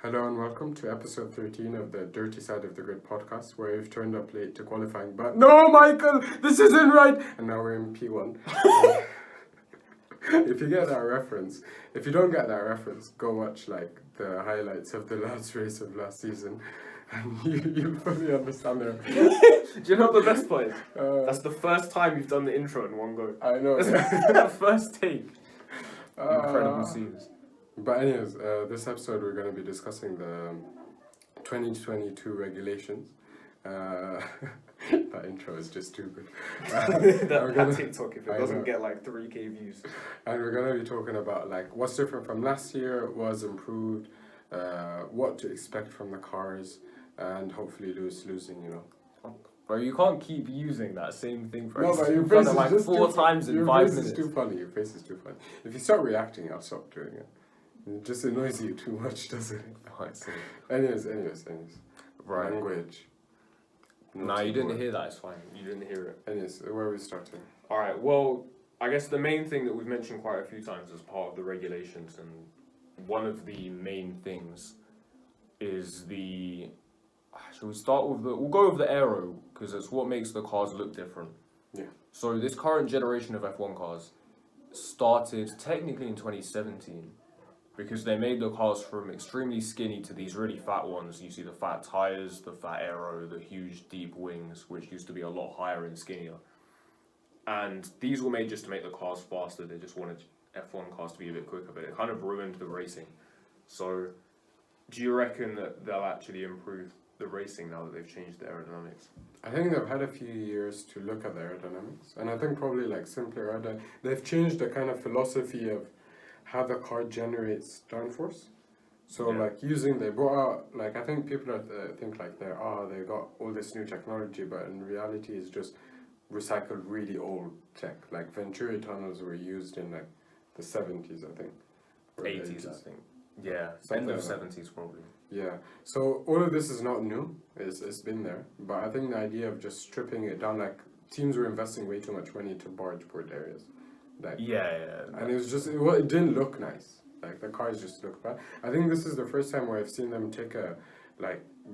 Hello and welcome to episode 13 of the Dirty Side of the Grid podcast, where we've turned up late to qualifying, but no, Michael, this isn't right! And now we're in P1. If you get that reference, if you don't get that reference, go watch like the highlights of the last race of last season, and you'll fully understand there. Do you know what the best part is? That's the first time you've done the intro in one go. I know. That first take. Incredible scenes. But anyways, this episode we're going to be discussing the 2022 regulations. That intro is just too good. that TikTok, if it doesn't get like 3K views. And we're going to be talking about like what's different from last year, what's improved, what to expect from the cars, and hopefully losing, you know. Bro, you can't keep using that same thing for No, but your you've face done is it like just 4 times in 5 minutes. Your face is too funny. Your face is too funny. If you start reacting, I'll stop doing it. It just annoys you too much, doesn't it? Oh, I see. Anyways. Right. Language. Nah, you didn't hear that, it's fine. You didn't hear it. Anyways, where are we starting? Alright, well, I guess the main thing that we've mentioned quite a few times as part of the regulations, and one of the main things is the... Shall we start with the... We'll go over the aero, because it's what makes the cars look different. Yeah. So this current generation of F1 cars started technically in 2017, because they made the cars from extremely skinny to these really fat ones. You see the fat tyres, the fat aero, the huge deep wings, which used to be a lot higher and skinnier. And these were made just to make the cars faster. They just wanted F1 cars to be a bit quicker, but it kind of ruined the racing. So do you reckon that they'll actually improve the racing now that they've changed the aerodynamics? I think they've had a few years to look at the aerodynamics, and I think probably like simpler aerodynamics. They've changed the kind of philosophy of how the car generates downforce. So like they brought out, like I think people think like they got all this new technology, but in reality it's just recycled really old tech. Like Venturi tunnels were used in like the 70s, I think. 80s, I think. Yeah, end of 70s probably. Yeah, so all of this is not new, it's been there, but I think the idea of just stripping it down, like teams were investing way too much money to bargeboard areas. Like, and it was just, it didn't look nice. Like, the cars just looked bad. I think this is the first time where I've seen them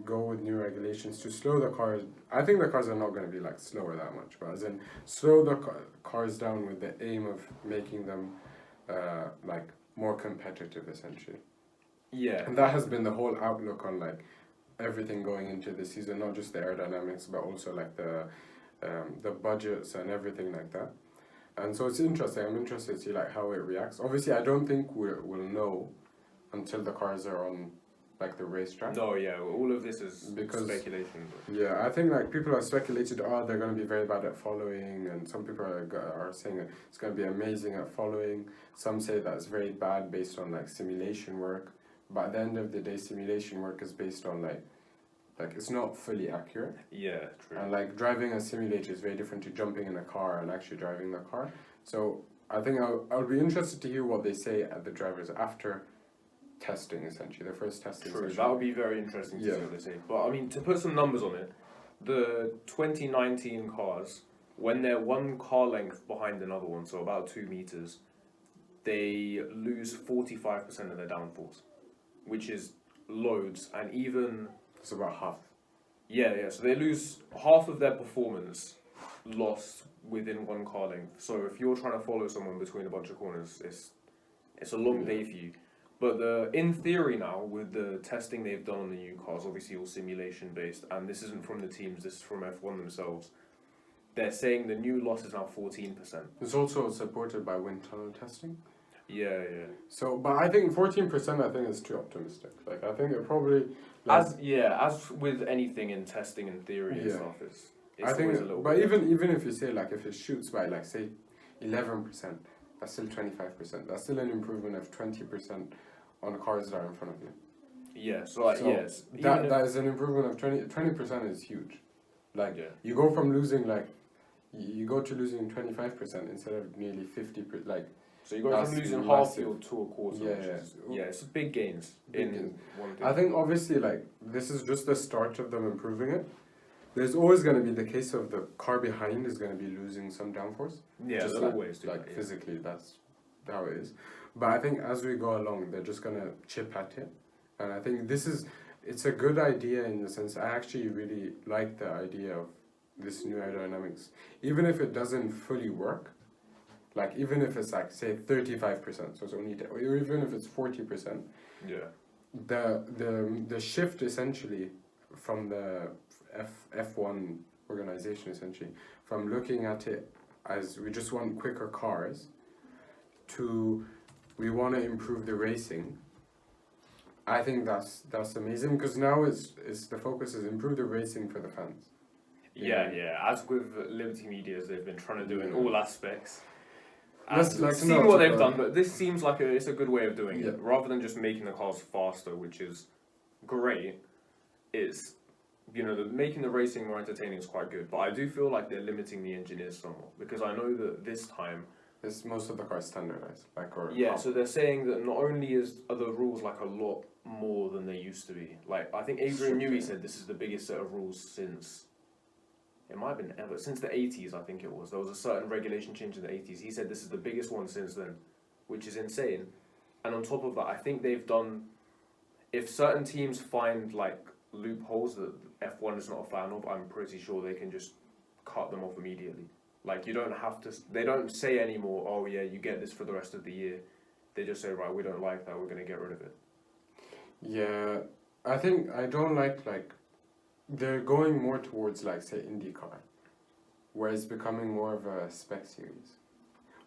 go with new regulations to slow the cars. I think the cars are not going to be, like, slower that much, but as in, slow the cars down with the aim of making them, more competitive, essentially. Yeah. And that has been the whole outlook on, like, everything going into the season, not just the aerodynamics, but also, like, the budgets and everything like that. And so it's interesting. I'm interested to see like how it reacts. Obviously, I don't think we'll know until the cars are on like the racetrack. No, yeah. All of this is speculation. Yeah, I think like people have speculated, they're going to be very bad at following, and some people are saying it's going to be amazing at following. Some say that it's very bad based on like simulation work. But at the end of the day, simulation work is based on like it's not fully accurate. Yeah, true. And like driving a simulator is very different to jumping in a car and actually driving the car. So I think I'll be interested to hear what they say at the drivers after testing, essentially, their first testing True, session. that would be very interesting to see what they say. But I mean, to put some numbers on it, the 2019 cars, when they're one car length behind another one, so about 2 meters, they lose 45% of their downforce, which is loads, and even... It's about half. Yeah, so they lose half of their performance lost within one car length. So if you're trying to follow someone between a bunch of corners, it's a long day for you. But in theory now, with the testing they've done on the new cars, obviously all simulation based, and this isn't from the teams, this is from F1 themselves, they're saying the new loss is now 14%. It's also supported by wind tunnel testing. Yeah. So, but I think 14% I think is too optimistic. Like, I think it probably... As with anything in testing and theory and stuff, it's I think, always a little but bit even if you say, like, if it shoots by, like, say, 11%, that's still 25%. That's still an improvement of 20% on cars that are in front of you. Yeah, so yes. That is an improvement of 20% is huge. Like, you go from losing, like, you go to losing 25% instead of nearly 50%, like... So you go from losing half field to a quarter. It's big gains in one thing. I think obviously like this is just the start of them improving it. There's always going to be the case of the car behind is going to be losing some downforce. Yeah, just always do like that, physically, that's how it is. But I think as we go along, they're just going to chip at it. And I think it's a good idea in the sense I actually really like the idea of this new aerodynamics. Even if it doesn't fully work, like even if it's like say 35%, so it's only or even if it's 40%, Yeah. the shift essentially from the F1 organization essentially from looking at it as we just want quicker cars to we want to improve the racing. I think that's amazing because now it's the focus is improve the racing for the fans. Yeah. As with Liberty Medias, they've been trying to do in all aspects. Let's seen what they've done, but this seems like it's a good way of doing it. Rather than just making the cars faster, which is great, it's making the racing more entertaining is quite good. But I do feel like they're limiting the engineers somewhat because I know that this time most of the cars standardized, so they're saying that not only are the rules like a lot more than they used to be. Like I think Adrian Newey said this is the biggest set of rules since. It might have been ever since the 80s. I think it was. There was a certain regulation change in the 80s. He said this is the biggest one since then, which is insane. And on top of that, I think they've done. If certain teams find like loopholes that F1 is not a fan of, I'm pretty sure they can just cut them off immediately. Like you don't have to. They don't say anymore. Oh yeah, you get this for the rest of the year. They just say right, we don't like that. We're gonna get rid of it. Yeah, I think I don't like. They're going more towards like say IndyCar, where it's becoming more of a spec series,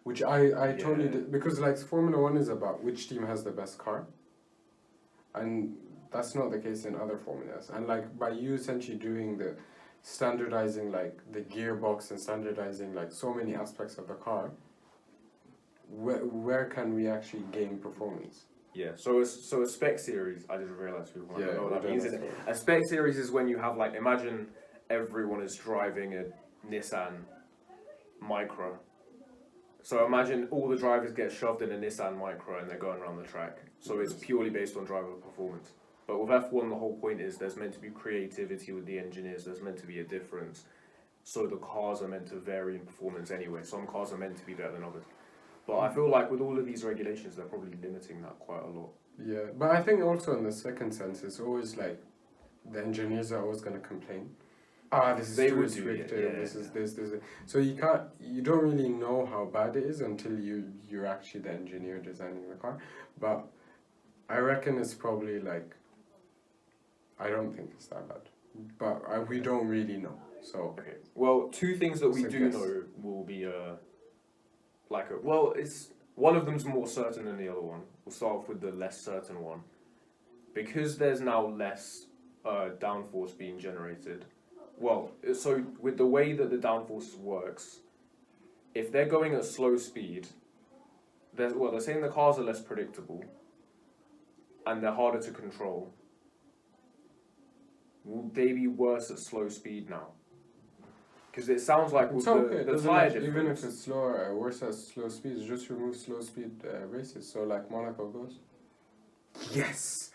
which I totally did, because like Formula One is about which team has the best car, and that's not the case in other formulas. And like by you essentially doing the standardizing like the gearbox and standardizing like so many aspects of the car, where can we actually gain performance? Yeah, so a spec series, I just realised people might not know what that means. A spec series is when you have like, imagine everyone is driving a Nissan Micra. So imagine all the drivers get shoved in a Nissan Micra and they're going around the track. So it's purely based on driver performance. But with F1, the whole point is there's meant to be creativity with the engineers, there's meant to be a difference. So the cars are meant to vary in performance anyway. Some cars are meant to be better than others. But I feel like with all of these regulations, they're probably limiting that quite a lot. Yeah, but I think also in the second sense, it's always like the engineers are always going to complain. This is too restrictive. This is this. So you don't really know how bad it is until you're actually the engineer designing the car. But I reckon it's probably like. I don't think it's that bad, but we don't really know. So okay. Well, two things that we do know will be it's one of them's more certain than the other one. We'll start off with the less certain one. Because there's now less downforce being generated. Well, so with the way that the downforce works, if they're going at slow speed, they're saying the cars are less predictable and they're harder to control. Will they be worse at slow speed now? Because it sounds like with the tyre difference, even if it's slower, worse at slow speeds, just remove slow speed races. So like Monaco goes. Yes.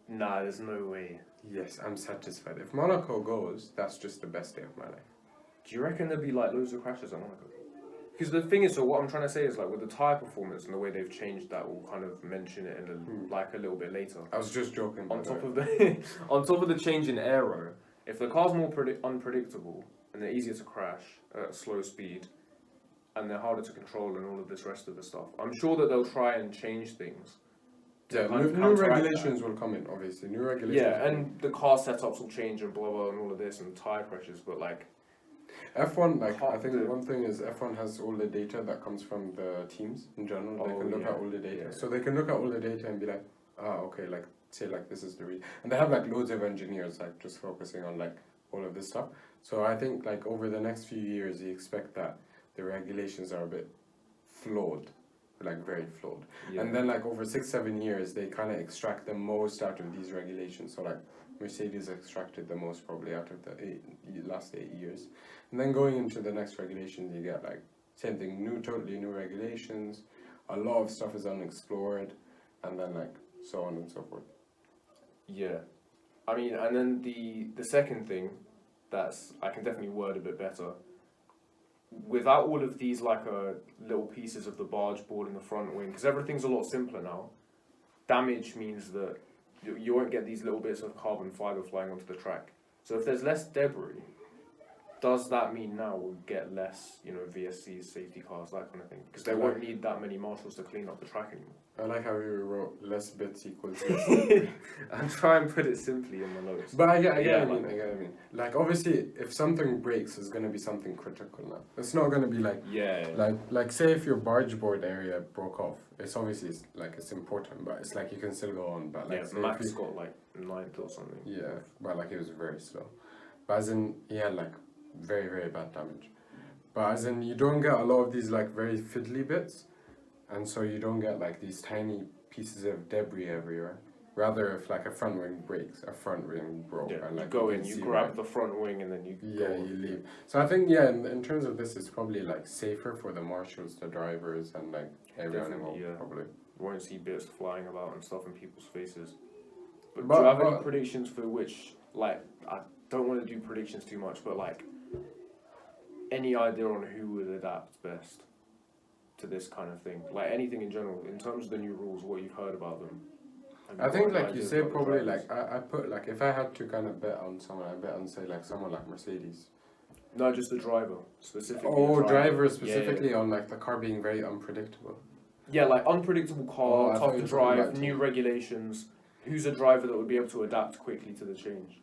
Nah, there's no way. Yes, I'm satisfied. If Monaco goes, that's just the best day of my life. Do you reckon there'll be like loads of crashes at Monaco? Because the thing is, so what I'm trying to say is like with the tyre performance and the way they've changed that, we'll kind of mention it in a little bit later. I was just joking. On top of the change in aero, if the car's more unpredictable and they're easier to crash at slow speed, and they're harder to control and all of this rest of the stuff, I'm sure that they'll try and change things. Yeah, new regulations will come in, obviously. New regulations. Yeah, and the car setups will change and blah blah and all of this and tyre pressures, but like. F1, I think one thing is F1 has all the data that comes from the teams in general. They can look at all the data. Yeah. So they can look at all the data and be like, okay, like, say like this is the read. And they have like loads of engineers like just focusing on like all of this stuff. So I think like over the next few years, you expect that the regulations are a bit flawed, like very flawed. Yeah. And then like over 6-7 years, they kind of extract the most out of these regulations. So like Mercedes extracted the most probably out of the last 8 years. And then going into the next regulations, you get like same thing, totally new regulations. A lot of stuff is unexplored, and then like so on and so forth. Yeah, I mean, and then the second thing, that's I can definitely word a bit better. Without all of these like little pieces of the barge board in the front wing, because everything's a lot simpler now. damage means that you won't get these little bits of carbon fibre flying onto the track. So if there's less debris, does that mean now we'll get less, VSCs, safety cars, that kind of thing? Because they won't need that many marshals to clean up the track anymore. I like how you wrote less bits equals less. I'm trying to put it simply in my notes. But I get what I mean. Like, obviously, if something breaks, it's going to be something critical now. It's not going to be like... Like, say if your barge board area broke off, it's obviously, it's important, but it's like you can still go on. But, like, Max got, 9th or something. Yeah, but, it was very slow. But as in, he had, very, very bad damage. But as in, you don't get a lot of these, very fiddly bits. And so you don't get these tiny pieces of debris everywhere. Rather, if a front wing breaks, a front wing broke. Yeah, and, you go in, you grab the front wing, and then you you leave. So I think in terms of this, it's probably safer for the marshals, the drivers, and everyone involved. Probably you won't see bits flying about and stuff in people's faces. But do you have any predictions for which I don't want to do predictions too much, but any idea on who would adapt best to this kind of thing? Anything in general, in terms of the new rules, what you've heard about them? I think, you say, probably, I put, if I had to kind of bet on someone, I bet on, say, someone like Mercedes. No, just the driver, specifically. Oh, driver specifically on, the car being very unpredictable. Yeah, unpredictable car, tough to drive, new regulations. Who's a driver that would be able to adapt quickly to the change?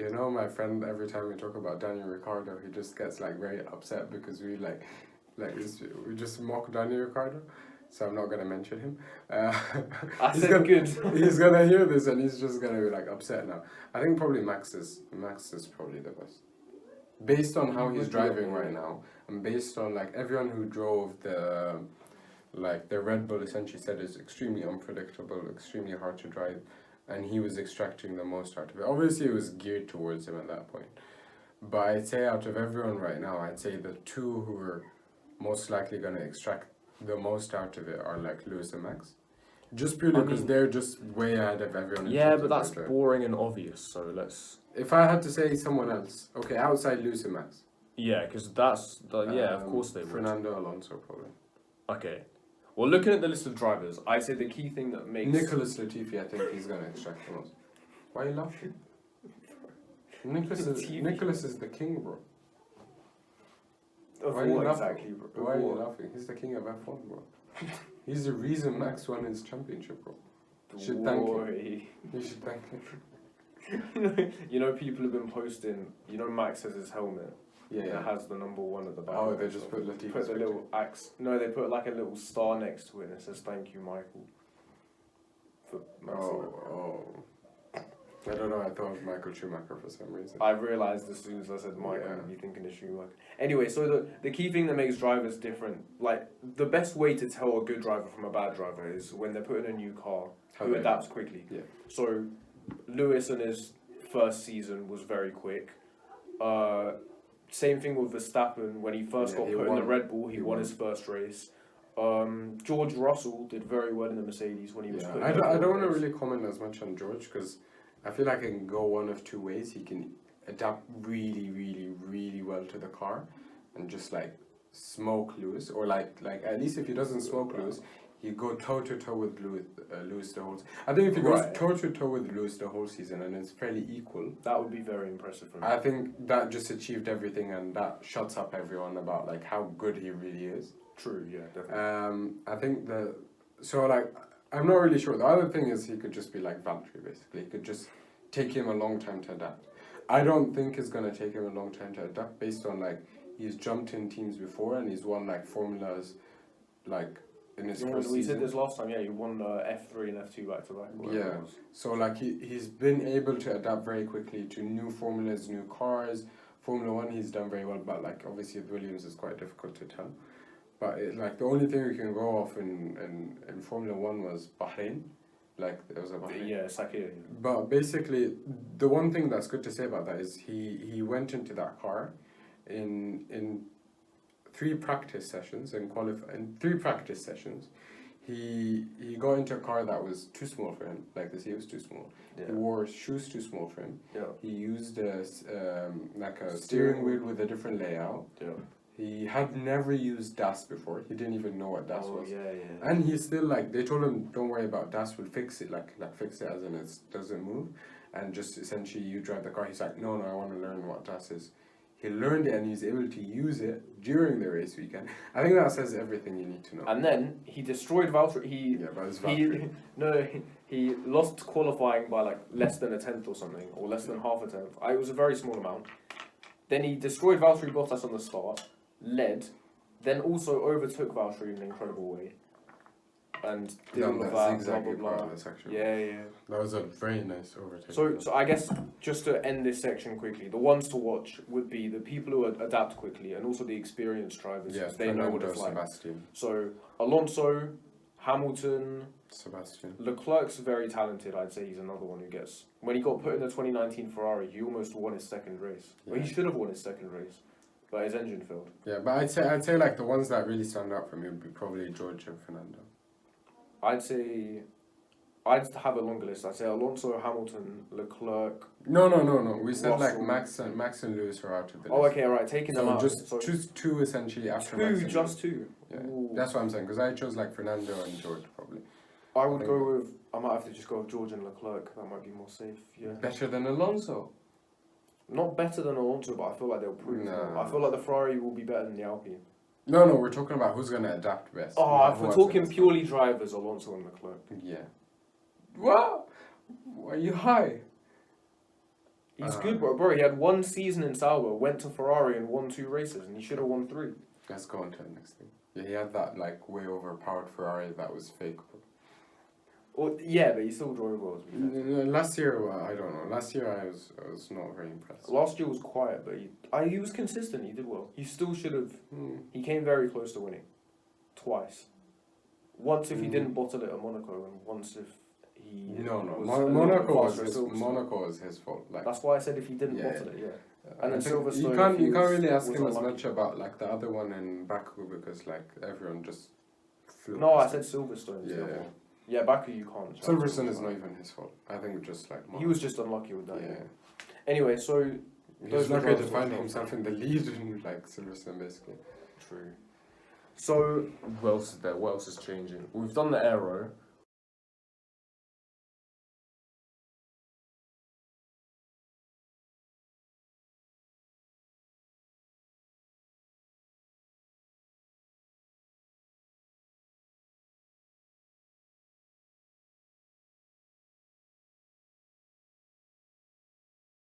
My friend, every time we talk about Daniel Ricciardo, he just gets very upset because we we just mock Daniel Ricciardo. So I'm not gonna mention him. He's gonna hear this and he's just gonna be upset now. I think probably Max is probably the best, based on how he's driving right now, and based on everyone who drove the Red Bull essentially said is extremely unpredictable, extremely hard to drive. And he was extracting the most out of it. Obviously, it was geared towards him at that point. But I'd say out of everyone right now, I'd say the two who are most likely going to extract the most out of it are Lewis and Max. Just purely because they're just way ahead of everyone. Yeah, but that's boring and obvious, so let's... If I had to say someone else, okay, outside Lewis and Max. Yeah, because that's... of course they would. Fernando Alonso, probably. Okay. Well, looking at the list of drivers, I say the key thing that makes... Nicholas Latifi, I think he's going to extract the most. Why are you laughing? Nicholas is the king, bro. Why are you laughing? Why are you laughing? He's the king of F1, bro. He's the reason Max won his championship, bro. You should thank him. You should thank him. People have been posting, Max has his helmet. Yeah, it has the number 1 at the back. Oh, they just put Latifi's put the little axe. No, they put a little star next to it and it says "Thank you, Michael." I don't know. I thought of Michael Schumacher for some reason. I realised as soon as I said Michael, you're thinking of Schumacher. Anyway, so the key thing that makes drivers different, the best way to tell a good driver from a bad driver is when they're put in a new car who adapts quickly. Yeah. So Lewis in his first season was very quick. Same thing with Verstappen. When he first got put in the Red Bull, he won his first race. George Russell did very well in the Mercedes when he was put in I don't want to really comment as much on George because I feel like it can go one of two ways. He can adapt really, really, really well to the car and just smoke Lewis, or at least if he doesn't smoke Lewis, he go toe to toe with Lewis the whole. I think if he goes toe to toe with Lewis the whole season and it's fairly equal, that would be very impressive for me. I think that just achieved everything, and that shuts up everyone about how good he really is. True, yeah, definitely. I think I'm not really sure. The other thing is he could just be like Valtteri, basically. It could just take him a long time to adapt. I don't think it's gonna take him a long time to adapt based on he's jumped in teams before and he's won formulas in his first season. We said this last time, he won F3 and F2 back to back. Yeah, so he's been able to adapt very quickly to new formulas, new cars. Formula 1 he's done very well, but obviously with Williams it's quite difficult to tell. But the only thing we can go off in Formula 1 was Bahrain. There was a Bahrain. Yeah, Sakir. But basically, the one thing that's good to say about that is he went into that car in 3 practice sessions and in 3 practice sessions. He got into a car that was too small for him. The seat was too small. Yeah. He wore shoes too small for him. Yeah. He used a steering wheel with a different layout. Yeah. He had never used DAS before. He didn't even know what DAS was. Yeah. And he's still like, they told him, don't worry about DAS, we'll fix it. Like fix it as in it doesn't move. And just essentially you drive the car. He's like, no, I want to learn what DAS is. He learned it and he's able to use it during the race weekend. I think that says everything you need to know. And then he destroyed Valtteri. He lost qualifying by like less than a tenth or something, or less than half a tenth. It was a very small amount. Then he destroyed Valtteri Bottas on the start, led, then also overtook Valtteri in an incredible way. And did all of that, blah, blah, blah. Yeah. That was a very nice overtake. So I guess, just to end this section quickly, the ones to watch would be the people who adapt quickly and also the experienced drivers, because they know what it's like. Sebastian. So, Alonso, Hamilton, Sebastian. Leclerc's very talented. I'd say he's another one who gets... When he got put in the 2019 Ferrari, he almost won his second race. Yeah. Well, he should have won his second race, but his engine failed. Yeah, but I'd say like the ones that really stand out for me would be probably George and Fernando. I'd have a longer list. I'd say Alonso, Hamilton, Leclerc. No. We said Russell. Like Max and Lewis are out of the list. Oh, okay, right. Taking them out. So choose two essentially after Max and just two. Yeah, that's what I'm saying. Because I chose like Fernando and George probably. I would go with. I might have to just go with George and Leclerc. That might be more safe. Yeah. Better than Alonso. Not better than Alonso, but I feel like they'll prove. I feel like the Ferrari will be better than the Alpine. No, we're talking about who's going to adapt best. Oh, if we're talking purely drivers, Alonso and Leclerc. Yeah. Wow! Are you high? He's good, bro. He had one season in Sauber, went to Ferrari and won 2 races, and he should have won 3. Let's go on to the next thing. Yeah, he had that like way overpowered Ferrari that was fake. Well, yeah, but he still drove well. Last year, I don't know. Last year I was not very impressed. Last year was quiet, but he was consistent. He did well. He still should have. He came very close to winning, twice. Once if he didn't bottle it at Monaco, and once if he. Monaco was his fault. Like that's why I said if he didn't bottle it, yeah. And then Silverstone. You can't really ask him as much about like the other one in Baku because like everyone just. No, I said Silverstone. Yeah, Baku you can't. Silverstone is not even his fault. I think just like Monaco. He was just unlucky with that. Yeah. Anyway, so he's not going to find himself in the lead in like Silverstone basically. True. So what else is changing? We've done the Aero.